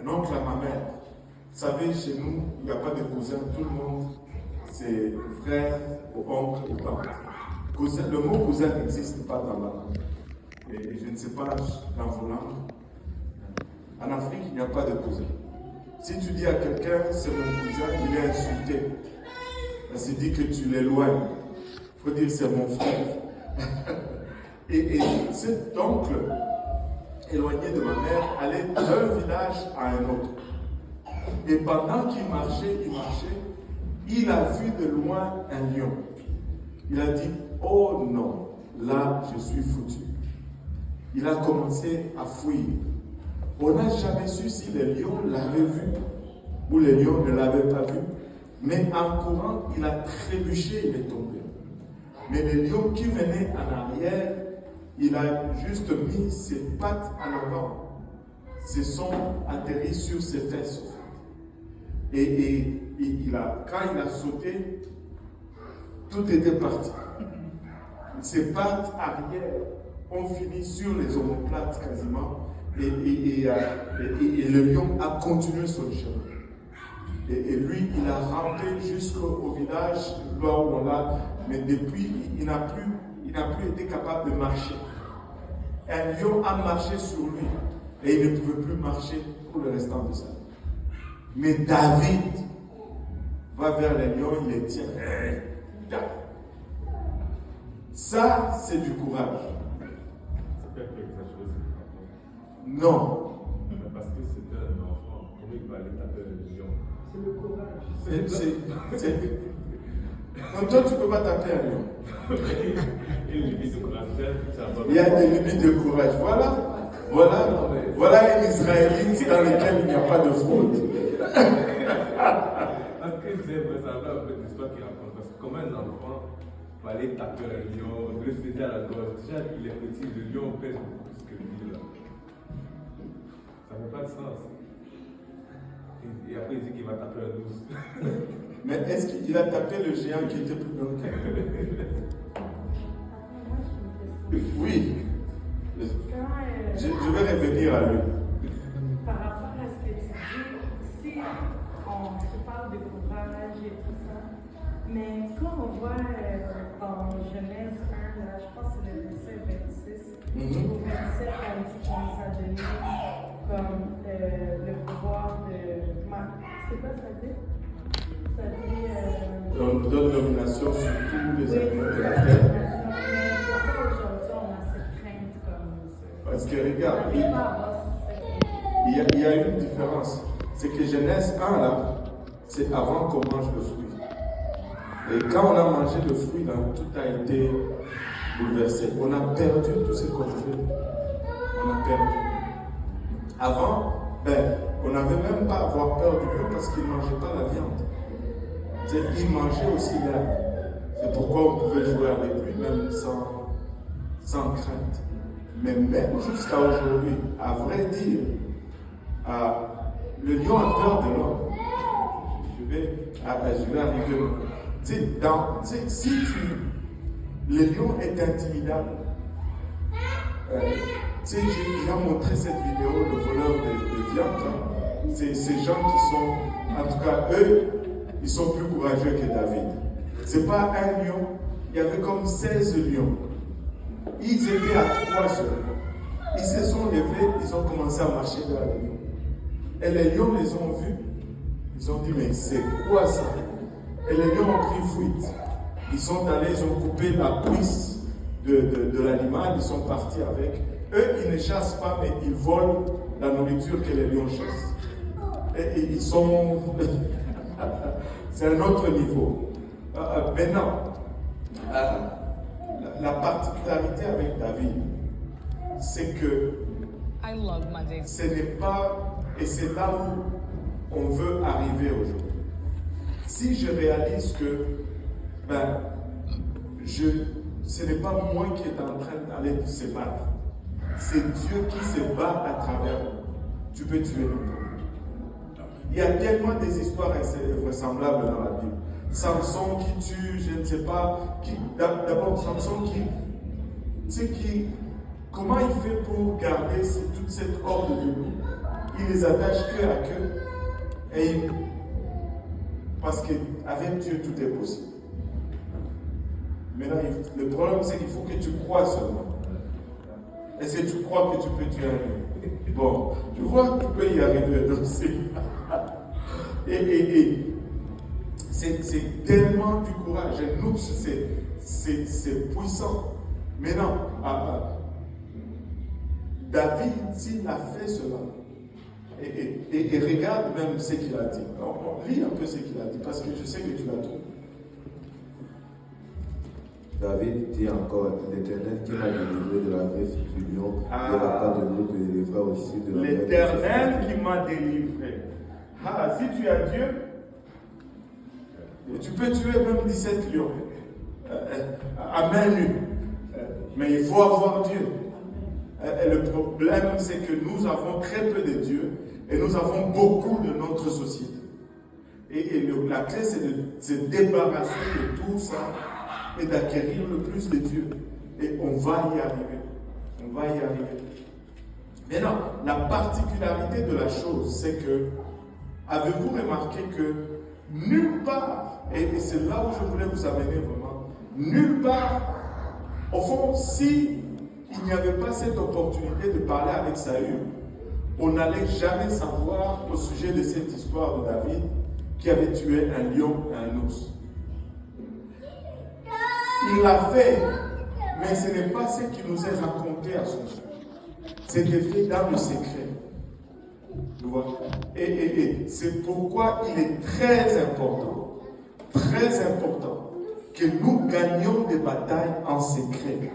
un oncle à ma mère. Vous savez, chez nous, il n'y a pas de cousins, tout le monde, c'est frère, ou oncle, ou tante. Cousin, le mot cousin n'existe pas dans la langue. Et je ne sais pas dans vos langues. En Afrique, il n'y a pas de cousin. Si tu dis à quelqu'un, c'est mon cousin, il est insulté. Ça dit que tu l'éloignes. Il faut dire, c'est mon frère. et cet oncle, éloigné de ma mère, allait d'un village à un autre. Et pendant qu'il marchait, il a vu de loin un lion. Il a dit, oh non, là je suis foutu. Il a commencé à fuir. On n'a jamais su si le lion l'avait vu ou le lion ne l'avait pas vu. Mais en courant, il a trébuché, il est tombé. Mais le lion qui venait en arrière, il a juste mis ses pattes en avant. Se sont atterris sur ses fesses. Et quand il a sauté, tout était parti. Ses pattes arrière ont fini sur les omoplates quasiment. Et le lion a continué son chemin. Et lui, il a rampé jusqu'au village, là où on l'a. Mais depuis, il n'a plus été capable de marcher. Un lion a marché sur lui. Et il ne pouvait plus marcher pour le restant de sa vie. Mais David va vers les lions, il les tient. Ça, c'est du courage. C'est pas quelque chose. Non. Mais parce que c'était un enfant, comment il va aller taper le lion? C'est le courage. Donc toi, tu ne peux pas taper un lion. Il y a une limite de courage. Il y a des limites de courage. Voilà une Israélite dans laquelle il n'y a pas de fraude. Parce que j'aimerais savoir un peu l'histoire qu'il raconte. Parce que comment un enfant va aller taper un lion, le saisir à la gorge. Déjà, il est petit, le lion pèse beaucoup plus que lui. Là. Ça n'a pas de sens. Et après, il dit qu'il va taper un ours. Mais est-ce qu'il a tapé le géant qui était plus grand qu'elle? Oui. Je vais revenir à lui. Par rapport à ce que tu dis, si on se parle de courage et tout ça, mais quand on voit dans Genèse 1, là, je pense que c'est le verset 26, au 27, quand il dit qu'on nous a donné comme le pouvoir de. C'est quoi ça dit? Ça dit. On nous donne domination sur tous les animaux de la terre. Mais pourquoi aujourd'hui on a cette crainte comme ça? Parce que regarde, il y a une différence. C'est que Genèse 1, là, c'est avant qu'on mange le fruit. Et quand on a mangé le fruit, là, tout a été bouleversé. On a perdu tout ce qu'on avait. On a perdu. Avant, on n'avait même pas à avoir peur du lion parce qu'il ne mangeait pas la viande. Il mangeait aussi l'herbe. C'est pourquoi on pouvait jouer avec lui, même sans crainte. Mais même jusqu'à aujourd'hui, à vrai dire, le lion a peur de l'homme. Je vais arriver. Si le lion est intimidable, j'ai déjà montré cette vidéo, le voleur de viande. C'est ces gens qui sont, en tout cas, eux, ils sont plus courageux que David. C'est pas un lion, il y avait comme 16 lions. Ils étaient à 3 seuls. Ils se sont levés, ils ont commencé à marcher vers les lions. Et les lions les ont vus. Ils ont dit, mais c'est quoi ça? Et les lions ont pris fuite. Ils sont allés, ils ont coupé la cuisse de l'animal, ils sont partis avec. Eux, ils ne chassent pas, mais ils volent la nourriture que les lions chassent. Et ils sont... C'est un autre niveau. Maintenant, la particularité avec David, c'est que ce n'est pas, et c'est là où on veut arriver aujourd'hui. Si je réalise que ce n'est pas moi qui est en train d'aller se battre, c'est Dieu qui se bat à travers moi. Tu peux tuer le monde. Il y a tellement des histoires invraisemblables dans la Bible. Samson qui tue, je ne sais pas, d'abord Samson comment il fait pour garder toute cette horde de loups? il les attache cœur à cœur. Parce qu'avec Dieu, tout est possible. Maintenant, le problème, c'est qu'il faut que tu crois seulement. Est-ce que tu crois que tu peux y arriver? Bon, tu vois, tu peux y arriver. Donc c'est tellement du courage. Nous, c'est puissant. Maintenant, David, s'il a fait cela, et regarde même ce qu'il a dit. On lit un peu ce qu'il a dit, parce que je sais que tu l'as trouvé. David dit encore, l'Éternel qui m'a délivré de la griffe du lion, de la part de l'eau, me délivrera aussi de la main de L'Éternel qui m'a délivré. Ah, si tu as Dieu, tu peux tuer même 17 lions à main nue. Mais il faut avoir Dieu. Et le problème, c'est que nous avons très peu de Dieu et nous avons beaucoup de notre société. Et la clé, c'est de se débarrasser de tout ça et d'acquérir le plus de Dieu. Et on va y arriver. On va y arriver. Maintenant, la particularité de la chose, c'est que, avez-vous remarqué que nulle part, et c'est là où je voulais vous amener vraiment, nulle part, au fond, si il n'y avait pas cette opportunité de parler avec Saül, on n'allait jamais savoir au sujet de cette histoire de David qui avait tué un lion et un ours. Il l'a fait, mais ce n'est pas ce qui nous est raconté à son sujet. C'était fait dans le secret. Et c'est pourquoi il est très important que nous gagnions des batailles en secret.